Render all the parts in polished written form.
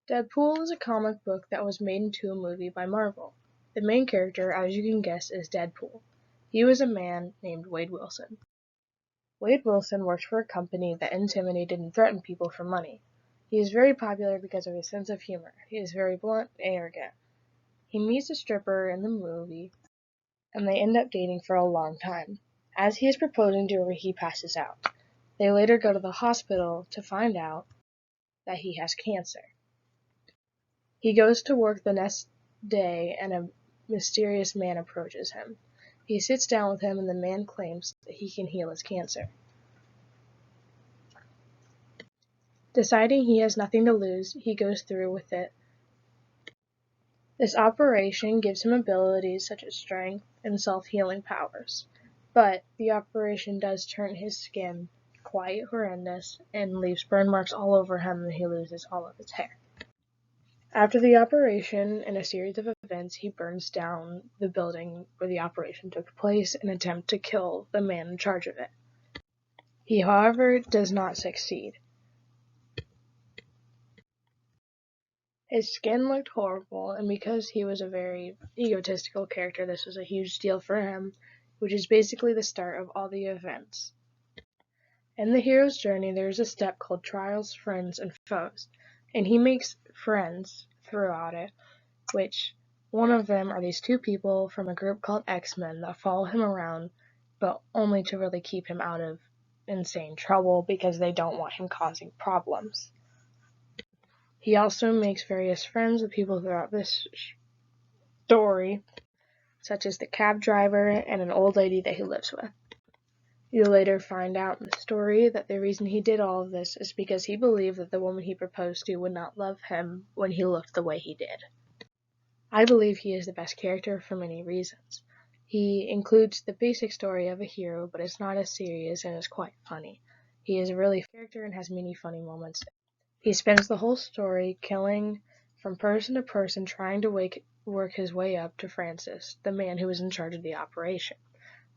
Deadpool is a comic book that was made into a movie by Marvel. The main character, as you can guess, is Deadpool. He was a man named Wade Wilson. Wade Wilson worked for a company that intimidated and threatened people for money. He is very popular because of his sense of humor. He is very blunt and arrogant. He meets a stripper in the movie, and they end up dating for a long time. As he is proposing to her, he passes out. They later go to the hospital to find out that he has cancer. He goes to work the next day and a mysterious man approaches him. He sits down with him and the man claims that he can heal his cancer. Deciding he has nothing to lose, he goes through with it. This operation gives him abilities such as strength and self-healing powers, but the operation does turn his skin quite horrendous and leaves burn marks all over him and he loses all of his hair. After the operation, in a series of events, he burns down the building where the operation took place in an attempt to kill the man in charge of it. He, however, does not succeed. His skin looked horrible, and because he was a very egotistical character, this was a huge deal for him, which is basically the start of all the events. In the hero's journey, there is a step called Trials, Friends, and Foes, and he makes friends throughout it, which one of them are these two people from a group called X-Men that follow him around, but only to really keep him out of insane trouble because they don't want him causing problems. He also makes various friends with people throughout this story, such as the cab driver and an old lady that he lives with. You later find out in the story that the reason he did all of this is because he believed that the woman he proposed to would not love him when he looked the way he did. I believe he is the best character for many reasons. He includes the basic story of a hero, but it's not as serious and is quite funny. He is a really character and has many funny moments. He spends the whole story killing from person to person, trying to work his way up to Francis, the man who was in charge of the operation.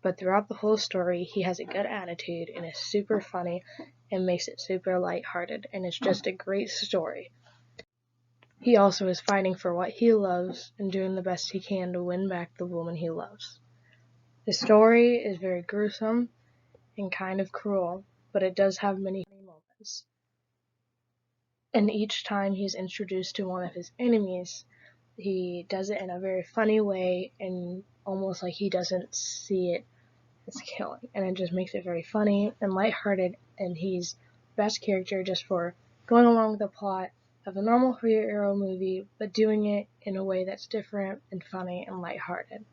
But throughout the whole story, he has a good attitude and is super funny and makes it super lighthearted, and it's just a great story. He also is fighting for what he loves and doing the best he can to win back the woman he loves. The story is very gruesome and kind of cruel, but it does have many funny moments. And each time he's introduced to one of his enemies, he does it in a very funny way and almost like he doesn't see it as killing. And it just makes it very funny and lighthearted, and he's the best character just for going along with the plot of a normal hero movie, but doing it in a way that's different and funny and lighthearted.